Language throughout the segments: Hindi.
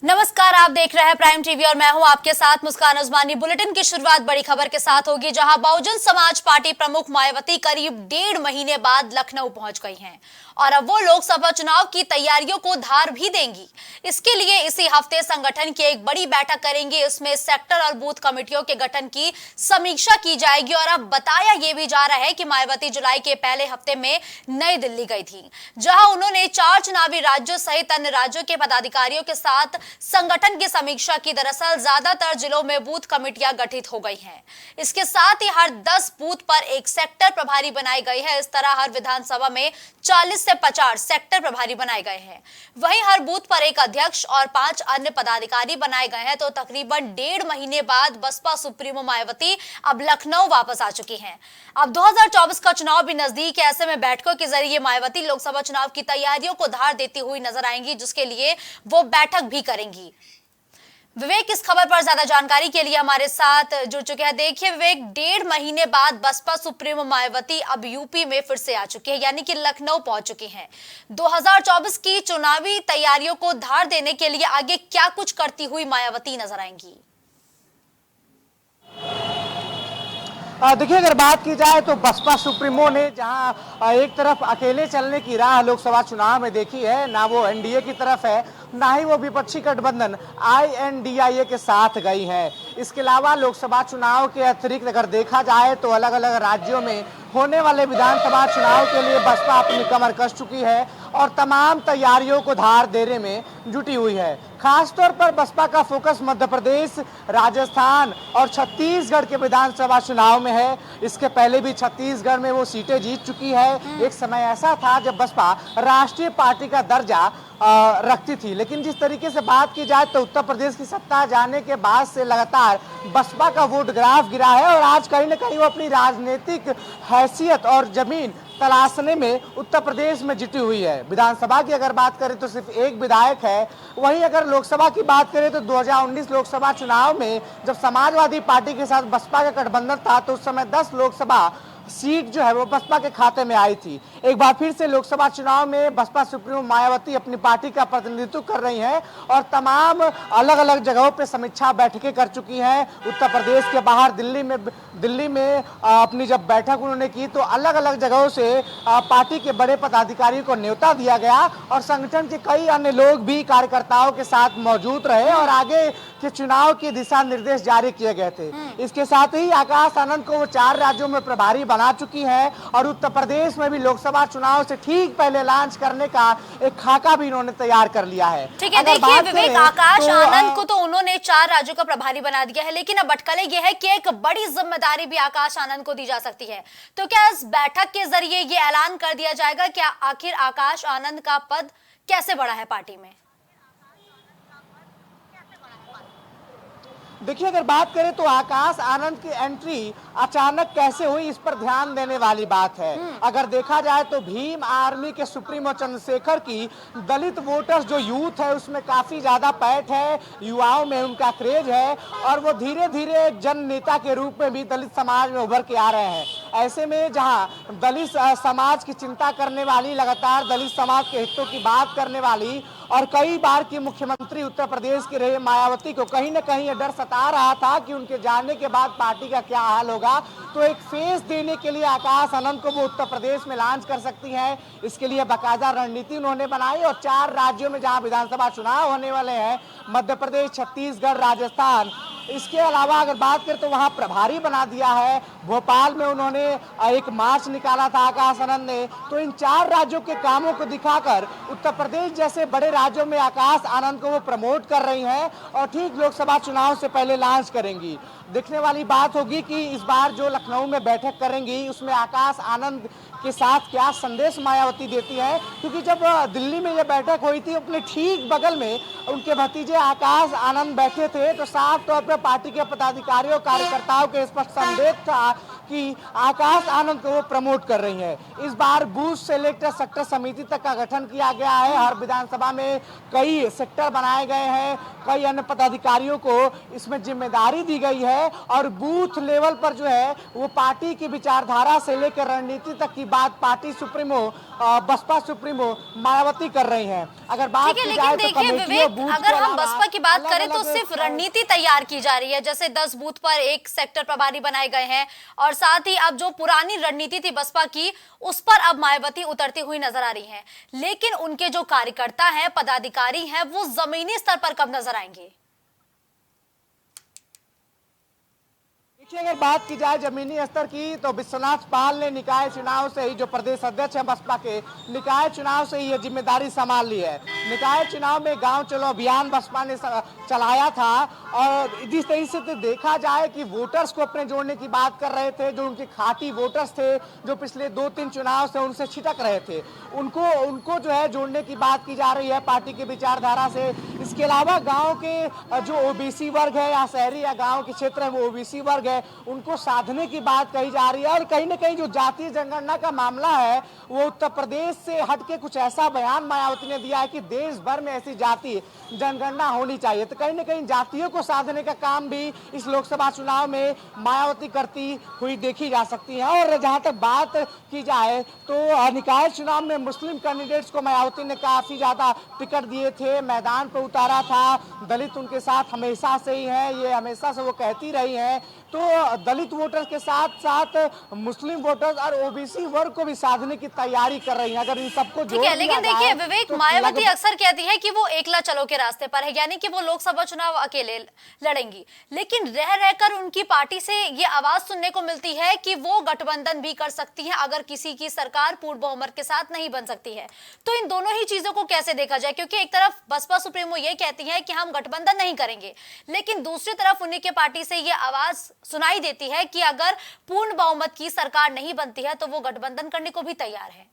नमस्कार, आप देख रहे हैं प्राइम टीवी और मैं हूं आपके साथ मुस्कान उस्मानी। बुलेटिन की शुरुआत बड़ी खबर के साथ होगी, जहां बहुजन समाज पार्टी प्रमुख मायावती करीब 1.5 महीने बाद लखनऊ पहुंच गई हैं और अब वो लोकसभा चुनाव की तैयारियों को धार भी देंगी। इसके लिए इसी हफ्ते संगठन की एक बड़ी बैठक करेंगी। इसमें सेक्टर और बूथ कमेटियों के गठन की समीक्षा की जाएगी और अब बताया यह भी जा रहा है कि मायावती जुलाई के पहले हफ्ते में नई दिल्ली गई थी, जहां उन्होंने 4 चुनावी राज्यों सहित अन्य राज्यों के पदाधिकारियों के साथ संगठन की समीक्षा की। दरअसल ज्यादातर जिलों में बूथ कमेटियां गठित हो गई हैं। इसके साथ ही हर 10 बूथ पर एक सेक्टर प्रभारी बनाई गई है। इस तरह हर विधानसभा में 40 से 50 सेक्टर प्रभारी बनाए गए हैं। वहीं हर बूथ पर एक अध्यक्ष और 5 अन्य पदाधिकारी बनाए गए हैं। तो तकरीबन 1.5 महीने बाद बसपा सुप्रीमो मायावती अब लखनऊ वापस आ चुकी हैं। अब 2024 का चुनाव भी नजदीक है। ऐसे में बैठकों के जरिए मायावती लोकसभा चुनाव की तैयारियों को धार देती हुई नजर आएंगी, जिसके लिए वो बैठक भी करेंगी। विवेक इस खबर पर ज्यादा जानकारी के लिए हमारे साथ जुड़ चुके हैं। देखिए विवेक, 1.5 महीने बाद बसपा सुप्रीमो मायावती अब यूपी में फिर से आ चुकी है, यानी कि लखनऊ पहुंच चुकी हैं। 2024 की चुनावी तैयारियों को धार देने के लिए आगे क्या कुछ करती हुई मायावती नजर आएंगी? देखिए, अगर बात की जाए तो बसपा सुप्रीमो ने जहां एक तरफ अकेले चलने की राह लोकसभा चुनाव में देखी है, ना वो एनडीए की तरफ है, ना ही वो विपक्षी गठबंधन आईएनडीआईए के साथ गई है। इसके अलावा लोकसभा चुनाव के अतिरिक्त अगर देखा जाए तो अलग अलग राज्यों में होने वाले विधानसभा चुनाव के लिए बसपा अपनी कमर कस चुकी है और तमाम तैयारियों को धार देने में जुटी हुई है। खासतौर पर बसपा का फोकस मध्य प्रदेश, राजस्थान और छत्तीसगढ़ के विधानसभा चुनाव में है। इसके पहले भी छत्तीसगढ़ में वो सीटें जीत चुकी है। एक समय ऐसा था जब बसपा राष्ट्रीय पार्टी का दर्जा रखती थी, लेकिन जिस तरीके से बात की जाए तो उत्तर प्रदेश की सत्ता जाने के बाद से लगातार बसपा का वोट ग्राफ गिरा है और आज कहीं ना कहीं वो अपनी राजनीतिक हैसियत और जमीन तलाशने में उत्तर प्रदेश में जुटी हुई है। विधानसभा की अगर बात करें तो सिर्फ एक विधायक है। वहीं अगर लोकसभा की बात करें तो 2019 लोकसभा चुनाव में जब समाजवादी पार्टी के साथ बसपा का गठबंधन था तो उस समय 10 लोकसभा सीट जो है वो बसपा के खाते में आई थी। एक बार फिर से लोकसभा चुनाव में बसपा सुप्रीमो मायावती अपनी पार्टी का प्रतिनिधित्व कर रही हैं और तमाम अलग अलग जगहों पे समीक्षा बैठकें कर चुकी हैं। उत्तर प्रदेश के बाहर दिल्ली में अपनी जब बैठक उन्होंने की तो अलग अलग जगहों से पार्टी के बड़े पदाधिकारियों को न्योता दिया गया और संगठन के कई अन्य लोग भी कार्यकर्ताओं के साथ मौजूद रहे और आगे के चुनाव के दिशा निर्देश जारी किए गए थे। इसके साथ ही आकाश आनंद को वो 4 राज्यों में प्रभारी बना चुकी है और उत्तर प्रदेश में भी लोकसभा चुनाव से ठीक पहले लॉन्च करने का एक खाका भी इन्होंने तैयार कर लिया है। ठीक है, देखिए विवेक, आकाश आनंद को तो उन्होंने 4 राज्यों का प्रभारी बना दिया है, लेकिन अब अटकलें यह है कि एक बड़ी जिम्मेदारी भी आकाश आनंद को दी जा सकती है। तो क्या इस बैठक के जरिए ये ऐलान कर दिया जाएगा कि आखिर आकाश आनंद का पद कैसे बढ़ा है पार्टी में? देखिए, अगर बात करें तो आकाश आनंद की एंट्री अचानक कैसे हुई, इस पर ध्यान देने वाली बात है। अगर देखा जाए तो भीम आर्मी के सुप्रीमो चंद्रशेखर की दलित वोटर्स जो यूथ है उसमें काफी ज्यादा पैठ है, युवाओं में उनका क्रेज है और वो धीरे धीरे एक जन नेता के रूप में भी दलित समाज में उभर के आ रहे हैं। ऐसे में जहां दलित समाज की चिंता करने वाली, लगातार दलित समाज के हितों की बात करने वाली और कई बार की मुख्यमंत्री उत्तर प्रदेश की रहे मायावती को कहीं ना कहीं ये डर सता रहा था कि उनके जाने के बाद पार्टी का क्या हाल होगा, तो एक फेस देने के लिए आकाश आनंद को वो उत्तर प्रदेश में लॉन्च कर सकती है। इसके लिए बाकायदा रणनीति उन्होंने बनाई और 4 राज्यों में जहां विधानसभा चुनाव होने वाले हैं, मध्य प्रदेश, छत्तीसगढ़, राजस्थान, इसके अलावा अगर बात करें तो वहां प्रभारी बना दिया है। भोपाल में उन्होंने एक मार्च निकाला था आकाश आनंद ने। तो इन 4 राज्यों के कामों को दिखाकर उत्तर प्रदेश जैसे बड़े राज्यों में आकाश आनंद को वो प्रमोट कर रही हैं और ठीक लोकसभा चुनाव से पहले लॉन्च करेंगी। देखने वाली बात होगी कि इस बार जो लखनऊ में बैठक करेंगी उसमें आकाश आनंद के साथ क्या संदेश मायावती देती है, क्योंकि जब दिल्ली में ये बैठक हुई थी अपने ठीक बगल में उनके भतीजे आकाश आनंद बैठे थे तो साफ तौर पर पार्टी के पदाधिकारियों कार्यकर्ताओं के स्पष्ट संदेश था कि आकाश आनंद को वो प्रमोट कर रही हैं। इस बार बूथ सेलेक्टर सेक्टर समिति तक का गठन किया गया है। हर विधानसभा में कई सेक्टर बनाए गए हैं, कई अन्य पदाधिकारियों को इसमें जिम्मेदारी दी गई है और बूथ लेवल पर जो है वो पार्टी की विचारधारा से लेकर रणनीति तक की बात party supremo Baspa supremo Mayawati कर रही हैं। अगर बात की जाए तो देखिए विवेक, अगर हम बसपा की बात करें तो सिर्फ रणनीति तैयार की जा रही है, जैसे 10 बूथ पर एक सेक्टर प्रभारी बनाए गए हैं और साथ ही अब जो पुरानी रणनीति थी बसपा की उस पर अब मायावती उतरती हुई नजर आ रही हैं। लेकिन उनके जो कार्यकर्ता हैं, पदाधिकारी हैं, वो जमीनी स्तर पर कब नजर आएंगे? अगर बात की जाए जमीनी स्तर की तो विश्वनाथ पाल ने निकाय चुनाव से ही, जो प्रदेश अध्यक्ष है बसपा के, निकाय चुनाव से ही ये जिम्मेदारी संभाल ली है। निकाय चुनाव में गांव चलो अभियान बसपा ने चलाया था और जिस तरीके से देखा जाए कि वोटर्स को अपने जोड़ने की बात कर रहे थे, जो उनके खाटी वोटर्स थे जो पिछले 2-3 चुनाव से उनसे छिटक रहे थे, उनको जो है जोड़ने की बात की जा रही है पार्टी की विचारधारा से। इसके अलावा गाँव के जो ओबीसी वर्ग है या शहरी या गाँव के क्षेत्र है वो ओबीसी वर्ग है, उनको साधने की बात कही जा रही है। और कहीं ना कहीं जो जातीय जनगणना का मामला है वो उत्तर प्रदेश से हटके कुछ ऐसा बयान मायावती ने दिया है कि देश भर में ऐसी जातीय जनगणना होनी चाहिए। तो कहीं ना कहीं जातियों को साधने का काम भी इस लोकसभा चुनाव में मायावती करती हुई देखी जा सकती है। और जहां तक बात की जाए तो निकाय चुनाव में मुस्लिम कैंडिडेट्स को मायावती ने काफी ज्यादा टिकट दिए थे, मैदान पर उतारा था। दलित उनके साथ हमेशा से ही है, ये हमेशा से वो कहती रही है। तो दलित वोटर्स के साथ साथ मुस्लिम वोटर्स और ओबीसी वर्ग को भी साधने की तैयारी कर रही है। अगर इन सबको जोड़ दिया लेकिन देखिए विवेक, तो मायावती अक्सर कहती है कि वो एकला चलो के रास्ते पर है, यानी कि वो लोकसभा चुनाव अकेले लड़ेंगी। लेकिन रह रहकर उनकी पार्टी से ये आवाज सुनने को मिलती है कि वो गठबंधन भी कर सकती है अगर किसी की सरकार पूर्ण बहुमत के साथ नहीं बन सकती है। तो इन दोनों ही चीजों को कैसे देखा जाए? क्योंकि एक तरफ बसपा सुप्रीमो ये कहती है कि हम गठबंधन नहीं करेंगे, लेकिन दूसरी तरफ उन्हीं के पार्टी से ये आवाज सुनाई देती है कि अगर पूर्ण बहुमत की सरकार नहीं बनती है तो वो गठबंधन करने को भी तैयार है।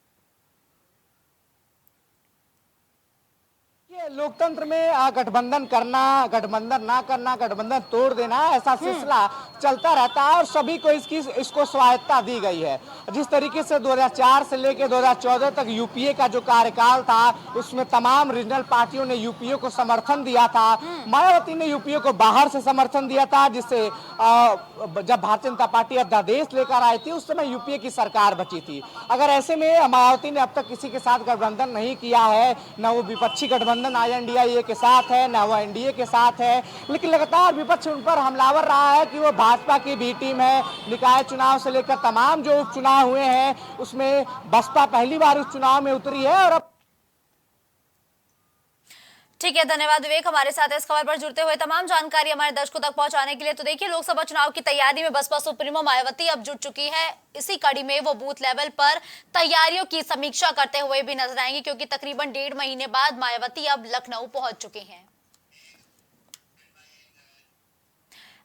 लोकतंत्र में गठबंधन करना, गठबंधन ना करना, गठबंधन तोड़ देना, ऐसा सिलसिला चलता रहता है और सभी को इसको स्वायत्ता दी गई है। जिस तरीके से 2004 से लेकर 2014 तक यूपीए का जो कार्यकाल था उसमें तमाम रीजनल पार्टियों ने यूपीए को समर्थन दिया था। मायावती ने यूपीए को बाहर से समर्थन दिया था, जिससे जब भारतीय जनता पार्टी अध्यादेश लेकर आई थी उस समय यूपीए की सरकार बची थी। अगर ऐसे में मायावती ने अब तक किसी के साथ गठबंधन नहीं किया है, न वो विपक्षी गठबंधन INDIA के साथ है, न वो एनडीए के साथ है, लेकिन लगातार विपक्ष उन पर हमलावर रहा है कि वो भाजपा की बी टीम है। निकाय चुनाव से लेकर तमाम जो उपचुनाव हुए हैं उसमें बसपा पहली बार उस चुनाव में उतरी है। और अब ठीक है, धन्यवाद विवेक हमारे साथ इस खबर पर जुड़ते हुए तमाम जानकारी हमारे दर्शकों तक पहुंचाने के लिए। तो देखिए, लोकसभा चुनाव की तैयारी में बसपा सुप्रीमो मायावती अब जुट चुकी है। इसी कड़ी में वो बूथ लेवल पर तैयारियों की समीक्षा करते हुए भी नजर आएंगी, क्योंकि तकरीबन 1.5 महीने बाद मायावती अब लखनऊ पहुंच चुकी हैं।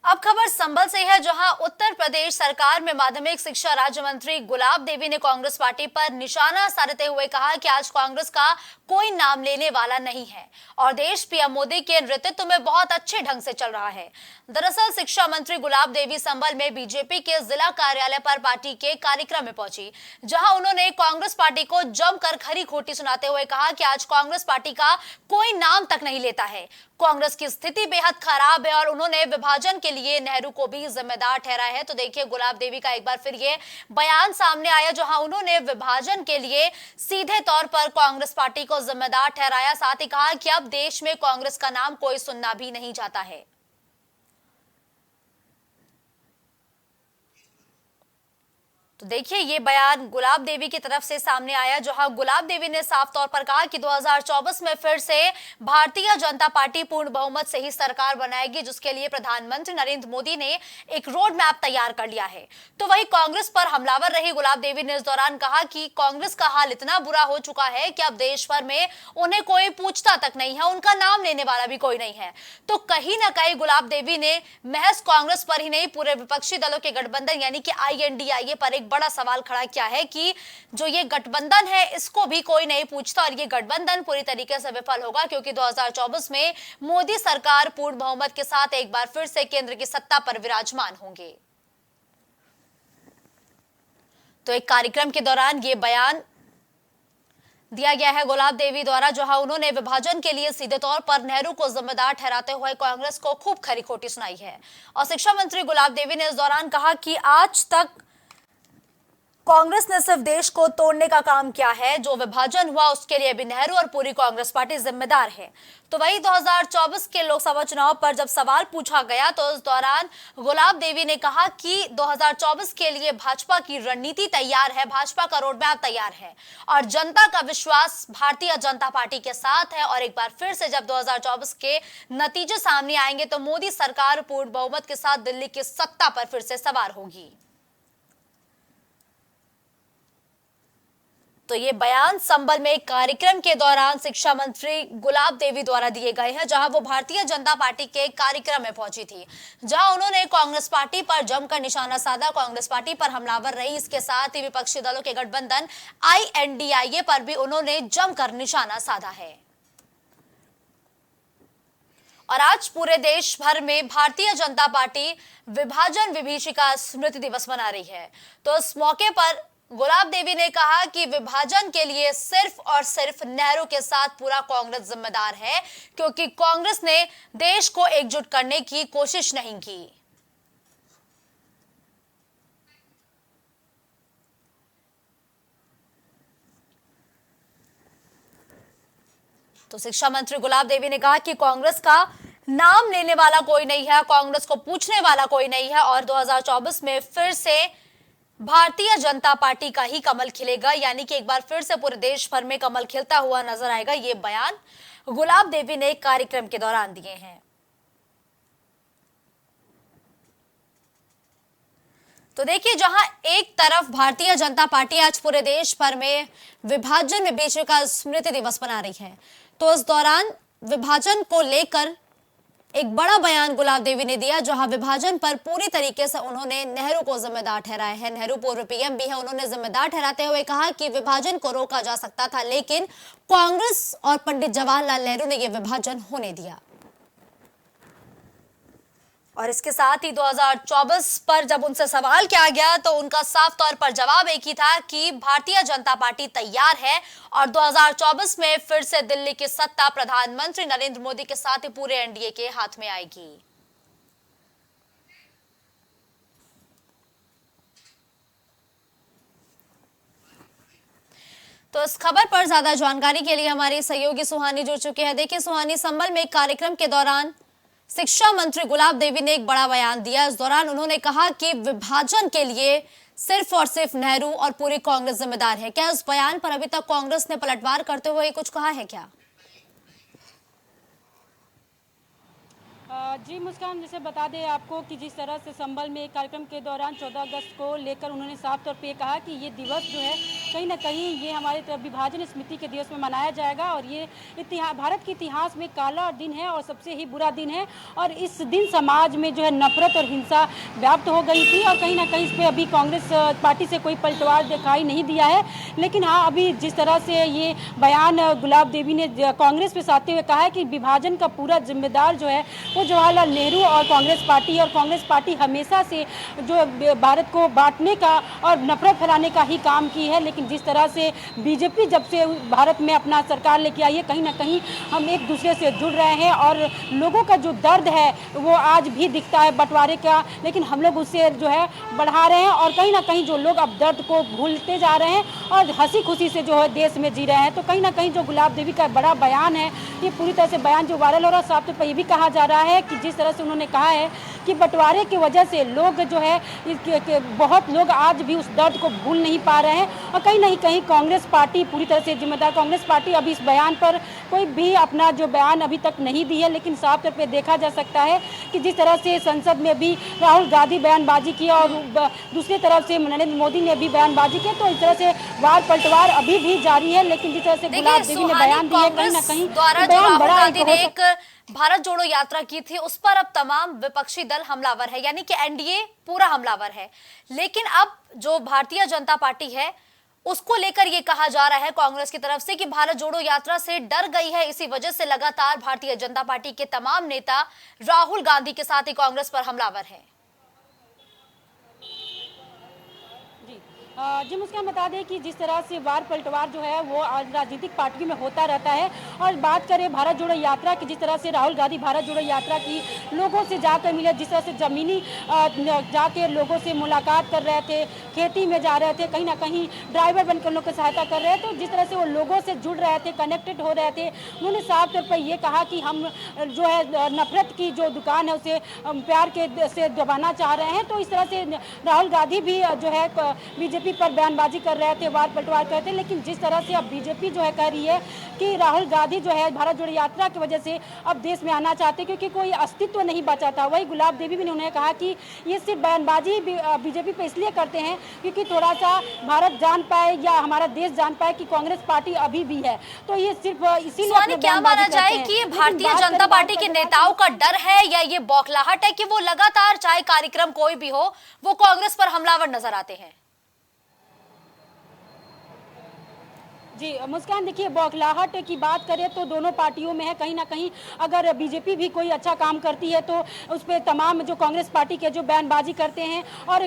अब खबर संभल से है, जहां उत्तर प्रदेश सरकार में माध्यमिक शिक्षा राज्य मंत्री गुलाब देवी ने कांग्रेस पार्टी पर निशाना साधते हुए कहा कि आज कांग्रेस का कोई नाम लेने वाला नहीं है और देश पीएम मोदी के नेतृत्व में बहुत अच्छे ढंग से चल रहा है। दरअसल शिक्षा मंत्री गुलाब देवी संभल में बीजेपी के जिला कार्यालय पर पार्टी के कार्यक्रम में पहुंची, जहां उन्होंने कांग्रेस पार्टी को जमकर खरी खोटी सुनाते हुए कहा कि आज कांग्रेस पार्टी का कोई नाम तक नहीं लेता है। कांग्रेस की स्थिति बेहद खराब है और उन्होंने विभाजन के लिए नेहरू को भी जिम्मेदार ठहराया है। तो देखिए, गुलाब देवी का एक बार फिर ये बयान सामने आया, जहां उन्होंने विभाजन के लिए सीधे तौर पर कांग्रेस पार्टी को जिम्मेदार ठहराया। साथ ही कहा कि अब देश में कांग्रेस का नाम कोई सुनना भी नहीं चाहता है। तो देखिए, ये बयान गुलाब देवी की तरफ से सामने आया, जहां गुलाब देवी ने साफ तौर पर कहा कि 2024 में फिर से भारतीय जनता पार्टी पूर्ण बहुमत से ही सरकार बनाएगी, जिसके लिए प्रधानमंत्री नरेंद्र मोदी ने एक रोड मैप तैयार कर लिया है। तो वही कांग्रेस पर हमलावर रही गुलाब देवी ने इस दौरान कहा कि कांग्रेस का हाल इतना बुरा हो चुका है कि अब देश भर में उन्हें कोई पूछता तक नहीं है, उनका नाम लेने वाला भी कोई नहीं है। तो कहीं ना कहीं गुलाब देवी ने महज कांग्रेस पर ही नहीं, पूरे विपक्षी दलों के गठबंधन यानी कि INDIA पर एक बड़ा सवाल खड़ा किया है कि जो ये गठबंधन है इसको भी कोई नहीं पूछता और ये गठबंधन पूरी तरीके से विफल होगा, क्योंकि 2024 में मोदी सरकार पूर्ण बहुमत के साथ एक बार फिर से केंद्र की सत्ता पर विराजमान होंगे। तो एक कार्यक्रम के दौरान ये बयान दिया गया है गुलाब देवी द्वारा, जहां उन्होंने विभाजन के लिए सीधे तौर पर नेहरू को जिम्मेदार ठहराते हुए कांग्रेस को खूब खरी खोटी सुनाई है। और शिक्षा मंत्री गुलाब देवी ने इस दौरान कहा कि आज तक कांग्रेस ने सिर्फ देश को तोड़ने का काम किया है, जो विभाजन हुआ उसके लिए भी नेहरू और पूरी कांग्रेस पार्टी जिम्मेदार है। तो वही 2024 के लोकसभा चुनाव पर जब सवाल पूछा गया तो इस दौरान गुलाब देवी ने कहा कि 2024 के लिए भाजपा की रणनीति तैयार है, भाजपा का रोड मैप तैयार है और जनता का विश्वास भारतीय जनता पार्टी के साथ है। और एक बार फिर से जब 2024 के नतीजे सामने आएंगे तो मोदी सरकार पूर्ण बहुमत के साथ दिल्ली की सत्ता पर फिर से सवार होगी। तो ये बयान संबल में एक कार्यक्रम के दौरान शिक्षा मंत्री गुलाब देवी द्वारा दिए गए हैं, जहां वो भारतीय जनता पार्टी के कार्यक्रम में पहुंची थी, जहां उन्होंने कांग्रेस पार्टी पर जमकर निशाना साधा, कांग्रेस पार्टी पर हमलावर रही। इसके साथ ही विपक्षी दलों के गठबंधन INDIA पर भी उन्होंने जमकर निशाना साधा है। और आज पूरे देश भर में भारतीय जनता पार्टी विभाजन विभीषिका स्मृति दिवस मना रही है। तो इस मौके पर गुलाब देवी ने कहा कि विभाजन के लिए सिर्फ और सिर्फ नेहरू के साथ पूरा कांग्रेस जिम्मेदार है, क्योंकि कांग्रेस ने देश को एकजुट करने की कोशिश नहीं की। तो शिक्षा मंत्री गुलाब देवी ने कहा कि कांग्रेस का नाम लेने वाला कोई नहीं है, कांग्रेस को पूछने वाला कोई नहीं है और 2024 में फिर से भारतीय जनता पार्टी का ही कमल खिलेगा, यानी कि एक बार फिर से पूरे देश भर में कमल खिलता हुआ नजर आएगा। ये बयान गुलाब देवी ने एक कार्यक्रम के दौरान दिए हैं। तो देखिए, जहां एक तरफ भारतीय जनता पार्टी आज पूरे देश भर में विभाजन विभीषिका स्मृति दिवस मना रही है, तो इस दौरान विभाजन को लेकर एक बड़ा बयान गुलाब देवी ने दिया, जहां विभाजन पर पूरी तरीके से उन्होंने नेहरू को जिम्मेदार ठहराया है। नेहरू पूर्व PM भी है, उन्होंने जिम्मेदार ठहराते हुए कहा कि विभाजन को रोका जा सकता था, लेकिन कांग्रेस और पंडित जवाहरलाल नेहरू ने यह विभाजन होने दिया। और इसके साथ ही 2024 पर जब उनसे सवाल किया गया तो उनका साफ तौर पर जवाब एक ही था कि भारतीय जनता पार्टी तैयार है और 2024 में फिर से दिल्ली की सत्ता प्रधानमंत्री नरेंद्र मोदी के साथ ही पूरे NDA के हाथ में आएगी। तो इस खबर पर ज्यादा जानकारी के लिए हमारे सहयोगी सुहानी जुड़ चुके हैं। देखिए सुहानी, संबल में एक कार्यक्रम के दौरान शिक्षा मंत्री गुलाब देवी ने एक बड़ा बयान दिया। इस दौरान उन्होंने कहा कि विभाजन के लिए सिर्फ और सिर्फ नेहरू और पूरी कांग्रेस जिम्मेदार है। क्या इस बयान पर अभी तक कांग्रेस ने पलटवार करते हुए कुछ कहा है क्या? जी मुस्कान, जैसे बता दें आपको कि जिस तरह से संबल में एक कार्यक्रम के दौरान 14 अगस्त को लेकर उन्होंने साफ तौर पे ये कहा कि ये दिवस जो है कहीं ना कहीं ये हमारे विभाजन स्मृति के दिवस में मनाया जाएगा और ये भारत के इतिहास में काला दिन है और सबसे ही बुरा दिन है। और इस दिन समाज में जो है नफरत और हिंसा व्याप्त हो गई थी और कहीं ना कहीं इस पर अभी कांग्रेस पार्टी से कोई पलटवार दिखाई नहीं दिया है। लेकिन हाँ, अभी जिस तरह से ये बयान गुलाब देवी ने कांग्रेस पे साधते हुए कहा है कि विभाजन का पूरा जिम्मेदार जो है वो जवाहरलाल नेहरू और कांग्रेस पार्टी हमेशा से जो भारत को बांटने का और नफरत फैलाने का ही काम की है। लेकिन जिस तरह से बीजेपी जब से भारत में अपना सरकार लेके आई है, कहीं ना कहीं हम एक दूसरे से जुड़ रहे हैं और लोगों का जो दर्द है वो आज भी दिखता है बंटवारे का, लेकिन हम लोग उससे जो है बढ़ा रहे हैं और कहीं ना कहीं जो लोग अब दर्द को भूलते जा रहे हैं और हंसी खुशी से जो है देश में जी रहे हैं। तो कहीं ना कहीं जो गुलाब देवी का बड़ा बयान है, ये पूरी तरह से बयान जो वायरल हो रहा है, साफ तौर पर ये भी कहा जा रहा है कि जिस तरह से उन्होंने कहा है कि बंटवारे की वजह से लोग जो है बहुत लोग आज भी उस दर्द को भूल नहीं पा रहे हैं और कहीं ना कहीं कांग्रेस पार्टी पूरी तरह से जिम्मेदार। कांग्रेस पार्टी अभी इस बयान पर कोई भी अपना जो बयान अभी तक नहीं दी है, लेकिन साफ तौर पे देखा जा सकता है कि जिस तरह से संसद में भी राहुल गांधी बयानबाजी की और दूसरी तरफ से नरेंद्र मोदी ने भी बयानबाजी की, तो इस तरह से वार पलटवार अभी भी जारी है। लेकिन जिस तरह से गुलाब देवी ने बयान दिया, कहीं ना कहीं बयान बड़ा भारत जोड़ो यात्रा की थी, उस पर अब तमाम विपक्षी दल हमलावर है, यानी कि NDA पूरा हमलावर है। लेकिन अब जो भारतीय जनता पार्टी है उसको लेकर यह कहा जा रहा है कांग्रेस की तरफ से कि भारत जोड़ो यात्रा से डर गई है। इसी वजह से लगातार भारतीय जनता पार्टी के तमाम नेता राहुल गांधी के साथ ही कांग्रेस पर हमलावर हैं। जी मुस्कान, बता दें कि जिस तरह से वार पलटवार जो है वो आज राजनीतिक पार्टियों में होता रहता है। और बात करें भारत जोड़ो यात्रा की, जिस तरह से राहुल गांधी भारत जोड़ो यात्रा की लोगों से जाकर मिले, जिस तरह से ज़मीनी जाके लोगों से मुलाकात कर रहे थे, खेती में जा रहे थे, कहीं ना कहीं ड्राइवर बनकर लोगों की सहायता कर रहे थे, तो जिस तरह से वो लोगों से जुड़ रहे थे, कनेक्टेड हो रहे थे, उन्होंने साफ तौर पर ये कहा कि हम जो है नफरत की जो दुकान है उसे प्यार के से दबाना चाह रहे हैं। तो इस तरह से राहुल गांधी भी जो है बीजेपी पर बयानबाजी कर रहे थे, वार पलटवार कर रहे थे। लेकिन जिस तरह से अब बीजेपी जो है कह रही है कि राहुल गांधी जो है भारत जोड़ो यात्रा की वजह से अब देश में आना चाहते, क्योंकि कोई अस्तित्व नहीं बचा था। वही गुलाब देवी भी उन्होंने कहा कि ये सिर्फ बयानबाजी बीजेपी पे इसलिए करते हैं क्योंकि थोड़ा सा भारत जान पाए या हमारा देश जान पाए कि कांग्रेस पार्टी अभी भी है। तो ये सिर्फ इसीलिए स्वानी, क्या माना जाए कि ये भारतीय जनता पार्टी के नेताओं का डर है या ये बौखलाहट है कि वो लगातार चाहे कार्यक्रम कोई भी हो वो कांग्रेस पर हमलावर नजर आते हैं? जी मुस्कान, देखिए बौखलाहट की बात करें तो दोनों पार्टियों में है। कहीं ना कहीं अगर बीजेपी भी कोई अच्छा काम करती है तो उस पर तमाम जो कांग्रेस पार्टी के जो बयानबाजी करते हैं, और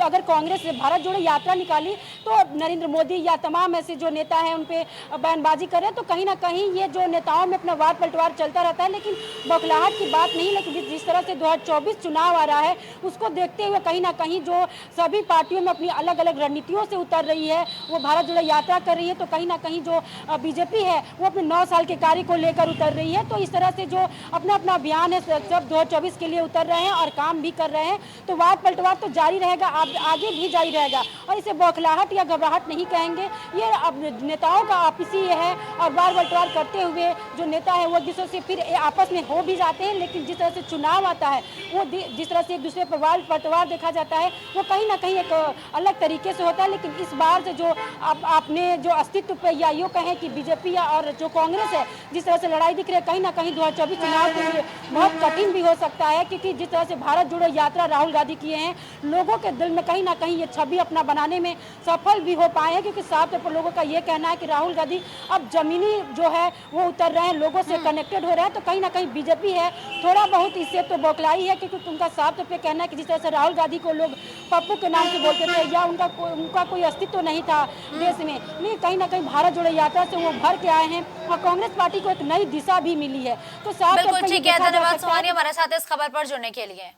अगर कांग्रेस भारत जोड़ो यात्रा निकाली तो नरेंद्र मोदी या तमाम ऐसे जो नेता हैं उन पर बयानबाजी करें, तो कहीं ना कहीं ये जो नेताओं में अपना वार पलटवार चलता रहता है। लेकिन बौखलाहट की बात नहीं, लेकिन जिस तरह से 2024 चुनाव आ रहा है उसको देखते हुए कहीं ना कहीं जो सभी पार्टियों में अपनी अलग अलग रणनीतियों से उतर रही है, वो भारत जोड़ो यात्रा कर रही है, तो कहीं ना कहीं जो बीजेपी है वो अपने 9 साल के कार्य को लेकर उतर रही है। तो इस तरह से जो अपना अपना अभियान है सब 2024 के लिए उतर रहे हैं और काम भी कर रहे हैं। तो वार पलटवार तो जारी रहेगा, आगे भी जारी रहेगा, और इसे बौखलाहट या घबराहट नहीं कहेंगे। ये अब नेताओं का आपसी ये है, और वार पलटवार करते हुए जो नेता है वो एक दूसरे से फिर आपस में हो भी जाते हैं। लेकिन जिस तरह से चुनाव आता है वो जिस तरह से एक दूसरे पर वार पलटवार देखा जाता है वो कहीं ना कहीं एक अलग तरीके से होता है। लेकिन इस बार से जो आपने जो अस्तित्व पे या यूँ कहें कि बीजेपी और जो कांग्रेस है जिस तरह से लड़ाई दिख रही है, कहीं ना कहीं 2024 चुनाव के लिए बहुत कठिन भी हो सकता है। क्योंकि जिस तरह से भारत जोड़ो यात्रा राहुल गांधी किए हैं, लोगों के दिल में कहीं ना कहीं ये छवि अपना बनाने में सफल भी हो पाए हैं। क्योंकि साफ तौर पर लोगों का ये कहना है कि राहुल गांधी अब जमीनी जो है वो उतर रहे हैं, लोगों से कनेक्टेड हो रहे हैं। तो कहीं ना कहीं बीजेपी है थोड़ा बहुत इससे तो बौखलाई है, क्योंकि उनका साफ तौर पर कहना है कि जिस तरह से राहुल गांधी को लोग पप्पू के नाम से बोलते थे या उनका कोई अस्तित्व नहीं था देश में, नहीं कहीं ना कहीं भारत जोड़ो यात्रा से वो भर के आए हैं और कांग्रेस पार्टी को एक नई दिशा भी मिली है। तो साफ बिल्कुल ठीक है, धन्यवाद सोहानी हमारे साथ इस खबर पर जुड़ने के लिए।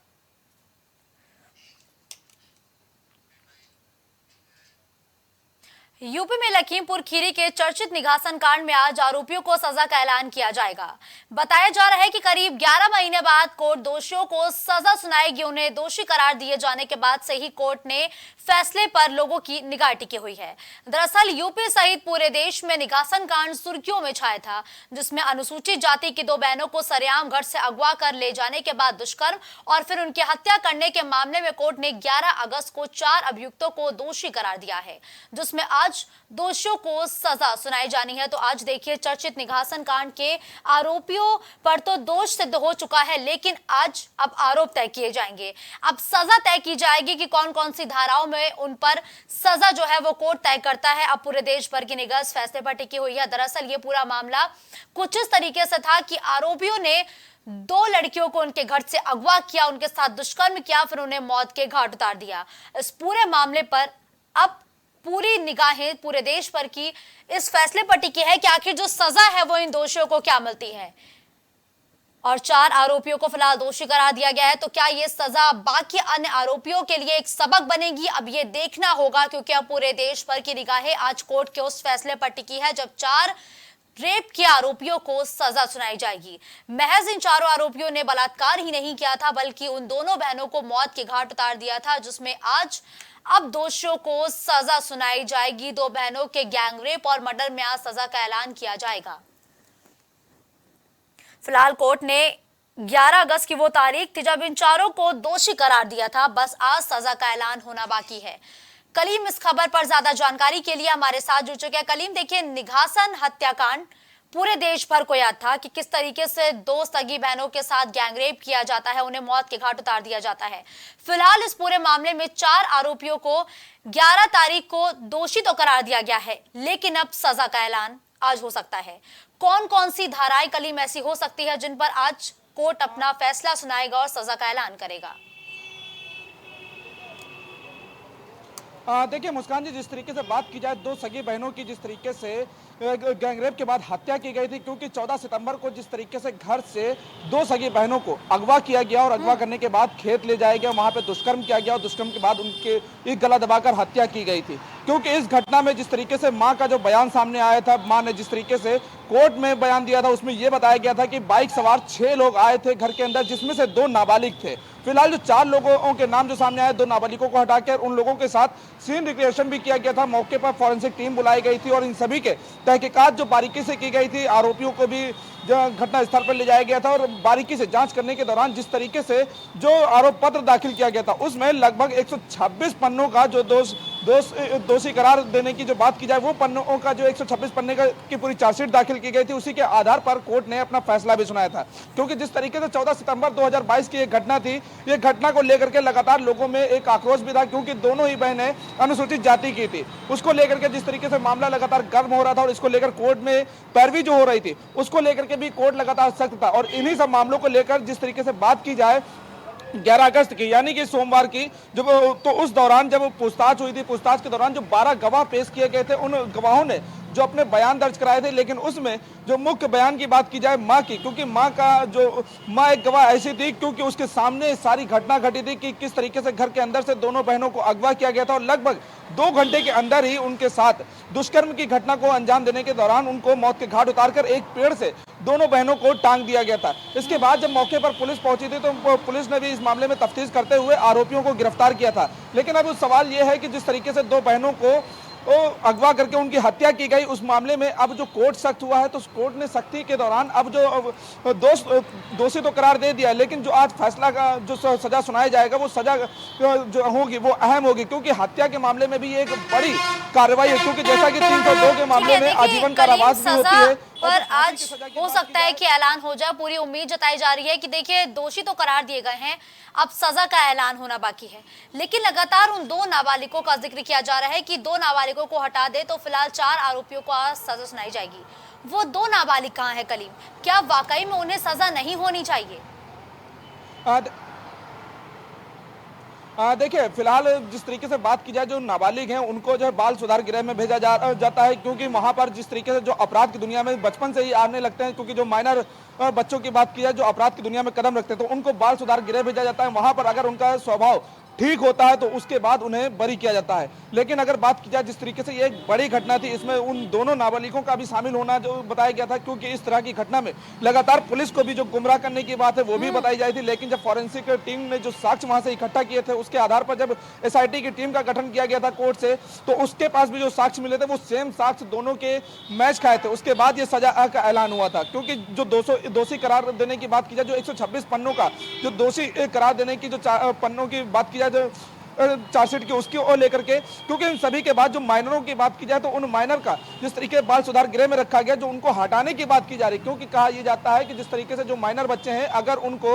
यूपी में लखीमपुर खीरी के चर्चित निघासन कांड में आज आरोपियों को सजा का ऐलान किया जाएगा। बताया जा रहा है कि करीब 11 महीने बाद कोर्ट दोषियों को सजा सुनाएगी। उन्हें दोषी करार दिए जाने के बाद से ही कोर्ट ने फैसले पर लोगों की निगाह टिकी हुई है। दरअसल यूपी सहित पूरे देश में निघासन कांड सुर्खियों में छाया था, जिसमें अनुसूचित जाति की 2 बहनों को सरेआम घर से अगवा कर ले जाने के बाद दुष्कर्म और फिर उनकी हत्या करने के मामले में कोर्ट ने 11 अगस्त को 4 अभियुक्तों को दोषी करार दिया है, जिसमें आज दोषियों को सजा सुनाई जानी है। तो आज देखिए, चर्चित निघासन कांड के आरोपियों पर तो दोष सिद्ध हो चुका है, लेकिन आज अब आरोप तय किए जाएंगे। अब सजा तय की जाएगी कि कौन कौन सी धाराओं में उन पर सजा जो है वो कोर्ट तय करता है। अब पूरे देश भर की निगाह इस फैसले पर टिकी हुई है। दरअसल ये पूरा मामला कुछ इस तरीके से था कि आरोपियों ने 2 लड़कियों को उनके घर से अगवा किया, उनके साथ दुष्कर्म किया, फिर उन्हें मौत के घाट उतार दिया। इस पूरे मामले पर अब पूरी निगाहें पूरे देश पर की इस फैसले पर टिकी है कि आखिर जो सजा है वो इन दोषियों को क्या मिलती है। और 4 आरोपियों को फिलहाल दोषी करार दिया गया है। तो क्या ये सजा बाकी अन्य आरोपियों के लिए एक सबक बनेगी, अब ये देखना होगा, क्योंकि अब पूरे देश भर की निगाहें आज कोर्ट के उस फैसले पर टिकी है जब 4 रेप के आरोपियों को सजा सुनाई जाएगी। महज इन 4 आरोपियों ने बलात्कार ही नहीं किया था, बल्कि उन दोनों बहनों को मौत के घाट उतार दिया था, जिसमें आज अब दोषियों को सजा सुनाई जाएगी। 2 बहनों के गैंगरेप और मर्डर में आज सजा का ऐलान किया जाएगा। फिलहाल कोर्ट ने 11 अगस्त की वो तारीख थी जब इन 4 को दोषी करार दिया था। बस आज सजा का ऐलान होना बाकी है। कलीम इस खबर पर ज्यादा जानकारी के लिए हमारे साथ जुड़ चुके हैं। कलीम, देखिए, निघासन हत्याकांड पूरे देश भर को याद था कि किस तरीके से 2 सगी बहनों के साथ गैंगरेप किया जाता है, उन्हें मौत के घाट उतार दिया जाता है। फिलहाल इस पूरे मामले में 4 आरोपियों को 11 तारीख को दोषी तो करार दिया गया है, लेकिन अब सजा का ऐलान आज हो सकता है। कौन कौन सी धाराएं कलीम ऐसी हो सकती है जिन पर आज कोर्ट अपना फैसला सुनाएगा और सजा का ऐलान करेगा? देखिए मुस्कान जी, जिस तरीके से बात की जाए दो सगी बहनों की, जिस तरीके से गैंगरेप के बाद हत्या की गई थी, क्योंकि 14 सितंबर को जिस तरीके से घर से दो सगी बहनों को अगवा किया गया और अगवा करने के बाद खेत ले जाया गया, वहां पे दुष्कर्म किया गया और दुष्कर्म के बाद उनके एक गला दबाकर हत्या की गई थी। क्योंकि इस घटना में जिस तरीके से मां का जो बयान सामने आया था, मां ने जिस तरीके से कोर्ट में बयान दिया था, उसमें यह बताया गया था कि बाइक सवार 6 लोग आए थे घर के अंदर, जिसमें से 2 नाबालिग थे। फिलहाल जो 4 लोगों के नाम जो सामने आए, 2 नाबालिगों को हटाकर उन लोगों के साथ सीन रिक्रिएशन भी किया गया था। मौके पर फॉरेंसिक टीम बुलाई गई थी और इन सभी के तहकीकात जो बारीकी से की गई थी, आरोपियों को भी घटना स्थल पर ले जाया गया था और बारीकी से जांच करने के दौरान जिस तरीके से जो आरोप पत्र दाखिल किया गया था, उसमें लगभग 126 पन्नों का जो दोषी करार देने की जो बात की जाए, वो पन्नों का जो 126 पन्ने की पूरी चार्जशीट दाखिल की गई थी, उसी के आधार पर कोर्ट ने अपना फैसला भी सुनाया था। क्योंकि जिस तरीके से 14 सितंबर 2022 की एक घटना थी, ये घटना को लेकर के लगातार लोगों में एक आक्रोश भी था, क्योंकि दोनों ही बहनें अनुसूचित जाति की थी। उसको लेकर के जिस तरीके से मामला लगातार गर्म हो रहा था और इसको लेकर कोर्ट में पैरवी जो हो रही थी, उसको लेकर के भी कोर्ट लगातार सख्त था। और इन्हीं सब मामलों को लेकर जिस तरीके से बात की जाए 11 अगस्त की, यानी कि सोमवार की, जब तो उस दौरान जब पूछताछ हुई थी, पूछताछ के दौरान जो 12 गवाह पेश किए गए थे, उन गवाहों ने जो अपने बयान दर्ज कराए थे, लेकिन उसमें जो मुख्य बयान की बात की जाए मां की, क्योंकि मां एक गवाह ऐसी थी क्योंकि उसके सामने सारी घटना घटी थी कि किस तरीके से घर के अंदर से दोनों बहनों को अगवा किया गया था और लगभग 2 घंटे के अंदर ही उनके साथ दुष्कर्म की घटना को अंजाम देने के दौरान उनको मौत के घाट उतारकर एक पेड़ से दोनों बहनों को टांग दिया गया था। इसके बाद जब मौके पर पुलिस पहुंची थी, तो पुलिस ने भी इस मामले में तफ्तीश करते हुए आरोपियों को गिरफ्तार किया था। लेकिन अब सवाल यह है कि जिस तरीके से 2 बहनों को अगवा करके उनकी हत्या की गई, उस मामले में अब जो कोर्ट सख्त हुआ है, तो कोर्ट ने सख्ती के दौरान अब जो दोषी तो करार दे दिया, लेकिन जो आज फैसला का जो सजा सुनाया जाएगा, वो सजा जो होगी वो अहम होगी, क्योंकि हत्या के मामले में भी एक बड़ी कार्रवाई है। क्योंकि जैसा कि 302 के मामले में आजीवन कारावास भी होती है, पर आज हो सकता है कि ऐलान हो जाए। पूरी उम्मीद जताई जा रही है कि देखिए दोषी तो करार दिए गए हैं, अब सजा का ऐलान होना बाकी है। लेकिन लगातार उन 2 नाबालिगों का जिक्र किया जा रहा है कि 2 नाबालिगों को हटा दे तो फिलहाल 4 आरोपियों को आज सजा सुनाई जाएगी। वो 2 नाबालिग कहां है कलीम? क्या वाकई में उन्हें सजा नहीं होनी चाहिए? देखिए फिलहाल जिस तरीके से बात की जाए, जो नाबालिग हैं उनको जो है बाल सुधार गृह में भेजा जाता है, क्योंकि वहां पर जिस तरीके से जो अपराध की दुनिया में बचपन से ही आने लगते हैं, क्योंकि जो माइनर बच्चों की बात की जाए जो अपराध की दुनिया में कदम रखते हैं, तो उनको बाल सुधार गृह भेजा जाता है। वहां पर अगर उनका स्वभाव ठीक होता है तो उसके बाद उन्हें बरी किया जाता है। लेकिन अगर बात की जाए जिस तरीके से ये एक बड़ी घटना थी, इसमें उन दोनों नाबालिगों का भी शामिल होना जो बताया गया था, क्योंकि इस तरह की घटना में लगातार पुलिस को भी जो गुमराह करने की बात है वो भी बताई जाती थी। लेकिन जब फॉरेंसिक टीम ने जो साक्ष्य वहां से इकट्ठा किए थे, उसके आधार पर जब एसआईटी की टीम का गठन किया गया था कोर्ट से, तो उसके पास भी जो साक्ष्य मिले थे वो सेम साक्ष्य दोनों के मैच खाए थे। उसके बाद ये सजा का ऐलान हुआ था, क्योंकि जो दोषी करार देने की बात की जाए, जो 126 पन्नों का जो दोषी करार देने की जो पन्नों की बात की जाए, जो चार्जशीट की उसकी ओर लेकर के, क्योंकि इन सभी के बाद जो माइनरों की बात की जाए, तो उन माइनर का जिस तरीके बाल सुधार गृह में रखा गया, जो उनको हटाने की बात की जा रही, क्योंकि कहा यह जाता है कि जिस तरीके से जो माइनर बच्चे हैं, अगर उनको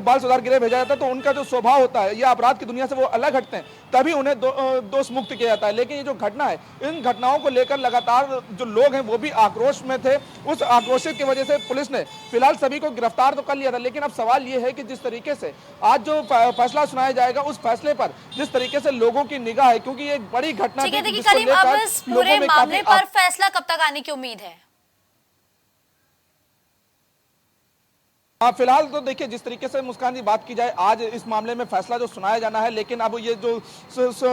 बाल सुधार गृह भेजा जाता है तो उनका जो स्वभाव होता है या अपराध की दुनिया से वो अलग हटते हैं, तभी उन्हें दोष मुक्त किया जाता है। लेकिन ये जो घटना है, इन घटनाओं को लेकर लगातार जो लोग हैं वो भी आक्रोश में थे। उस आक्रोश की वजह से पुलिस ने फिलहाल सभी को गिरफ्तार तो कर लिया था। लेकिन अब सवाल ये है कि जिस तरीके से आज जो फैसला सुनाया जाएगा, उस फैसले पर जिस तरीके से लोगों की निगाह है, क्योंकि ये एक बड़ी घटना थी, देखिए करीम, अब इस पूरे मामले पर फैसला कब तक आने की उम्मीद है? फिलहाल तो देखिए जिस तरीके से मुस्कान जी बात की जाए, आज इस मामले में फैसला जो सुनाया जाना है, लेकिन अब ये जो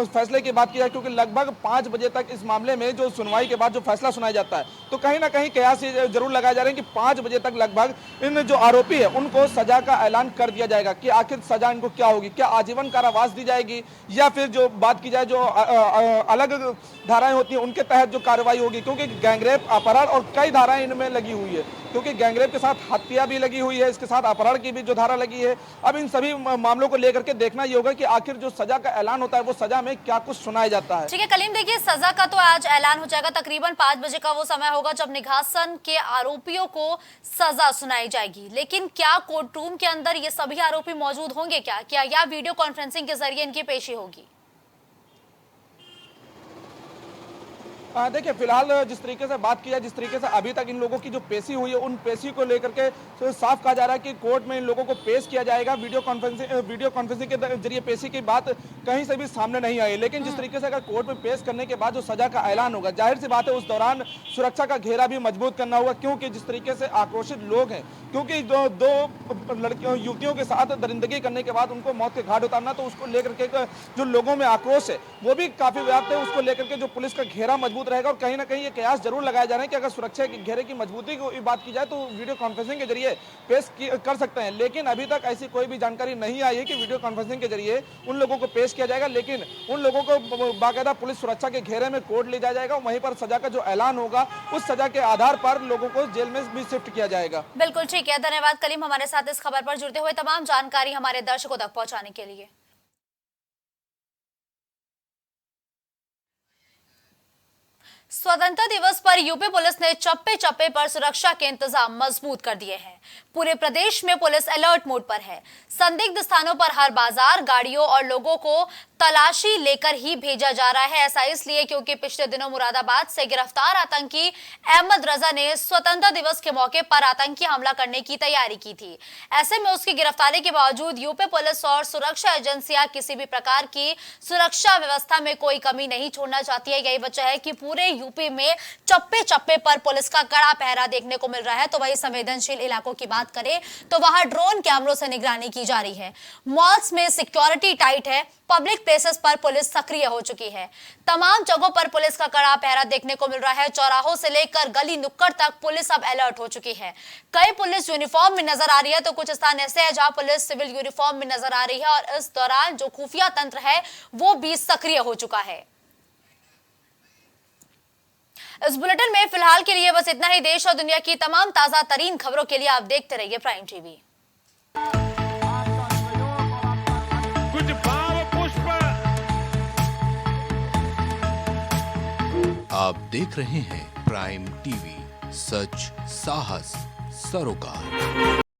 फैसले की बात की जाए, क्योंकि लगभग 5 बजे तक इस मामले में जो सुनवाई के बाद जो फैसला सुनाया जाता है, तो कहीं ना कहीं कयास ये जरूर लगाए जा रहे हैं कि 5 बजे तक लगभग इन जो आरोपी है उनको सजा का ऐलान कर दिया जाएगा कि आखिर सजा इनको क्या होगी, क्या आजीवन कारावास दी जाएगी या फिर जो बात की जाए जो अलग धाराएं होती हैं उनके तहत जो कार्रवाई होगी, क्योंकि गैंगरेप, अपहरण और कई धाराएं इनमें लगी हुई है, क्योंकि गैंगरेप के साथ हत्या भी लगी हुई है, इसके साथ अपहरण की भी जो धारा लगी है। अब इन सभी मामलों को लेकर के देखना ये होगा कि आखिर जो सजा का ऐलान होता है वो सजा में क्या कुछ सुनाया जाता है। ठीक है कलीम, देखिए सजा का तो आज ऐलान हो जाएगा, तकरीबन 5 बजे का वो समय होगा जब निघासन के आरोपियों को सजा सुनाई जाएगी। लेकिन क्या कोर्ट रूम के अंदर ये सभी आरोपी मौजूद होंगे क्या या वीडियो कॉन्फ्रेंसिंग के जरिए इनकी पेशी होगी? देखिए फिलहाल जिस तरीके से बात की जाए, जिस तरीके से अभी तक इन लोगों की जो पेशी हुई है, उन पेशी को लेकर के तो साफ कहा जा रहा है कि कोर्ट में इन लोगों को पेश किया जाएगा। वीडियो कॉन्फ्रेंसिंग के जरिए पेशी की बात कहीं से भी सामने नहीं आई। लेकिन जिस तरीके से अगर कोर्ट में पेश करने के बाद जो सजा का ऐलान होगा, जाहिर सी बात है उस दौरान सुरक्षा का घेरा भी मजबूत करना होगा, क्योंकि जिस तरीके से आक्रोशित लोग हैं, क्योंकि दो लड़कियों युवतियों के साथ दरिंदगी करने के बाद उनको मौत के घाट उतारना, तो उसको लेकर के जो लोगों में आक्रोश है वो भी काफी व्याप्त है। उसको लेकर के जो पुलिस का घेरा मजबूत रहेगा और कहीं ना कहीं ये कयास जरूर लगाया जा रहे हैं कि अगर सुरक्षा के घेरे की मजबूती की बात की जाए तो वीडियो कॉन्फ्रेंसिंग के जरिए पेश कर सकते हैं। लेकिन अभी तक ऐसी कोई भी जानकारी नहीं आई है कि वीडियो कॉन्फ्रेंसिंग के जरिए उन लोगों को पेश किया जाएगा। लेकिन उन लोगों को बाकायदा पुलिस सुरक्षा के घेरे में कोर्ट ले जाया जाएगा, वहीं पर सजा का जो ऐलान होगा उस सजा के आधार पर लोगों को जेल में भी शिफ्ट किया जाएगा। बिल्कुल ठीक है, धन्यवाद कलीम हमारे साथ इस खबर पर जुड़ते हुए तमाम जानकारी हमारे दर्शकों तक पहुंचाने के लिए। स्वतंत्रता दिवस पर यूपी पुलिस ने चप्पे चप्पे पर सुरक्षा के इंतजाम मजबूत कर दिए हैं। पूरे प्रदेश में पुलिस अलर्ट मोड पर है। संदिग्ध स्थानों पर हर बाजार, गाड़ियों और लोगों को तलाशी लेकर ही भेजा जा रहा है। ऐसा इसलिए क्योंकि पिछले दिनों मुरादाबाद से गिरफ्तार आतंकी अहमद रजा ने स्वतंत्रता दिवस के मौके पर आतंकी हमला करने की तैयारी की थी। ऐसे में उसकी गिरफ्तारी के बावजूद यूपी पुलिस और सुरक्षा एजेंसियां किसी भी प्रकार की सुरक्षा व्यवस्था में कोई कमी नहीं छोड़ना चाहती है। यही वजह है कि पूरे यूपी में चप्पे चप्पे पर पुलिस का कड़ा पहरा देखने को मिल रहा है। तो वही संवेदनशील इलाकों की बात करें तो वहां ड्रोन कैमरों से निगरानी की जा रही है। मॉल्स में सिक्योरिटी टाइट है। पब्लिक प्लेसेस पर पुलिस सक्रिय हो चुकी है। तमाम जगहों पर पुलिस का कड़ा पहरा देखने को मिल रहा है। चौराहों से लेकर गली नुक्कड़ तक पुलिस अब अलर्ट हो चुकी है। कई पुलिस यूनिफॉर्म में नजर आ रही है तो कुछ स्थान ऐसे हैं जहां पुलिस सिविल यूनिफॉर्म में नजर आ रही है और इस दौरान जो खुफिया तंत्र है वो भी सक्रिय हो चुका है। इस बुलेटिन में फिलहाल के लिए बस इतना ही। देश और दुनिया की तमाम ताजा तरीन खबरों के लिए आप देखते रहिए प्राइम टीवी। कुछ भाव पुष्प। आप देख रहे हैं प्राइम टीवी, सच साहस सरोकार।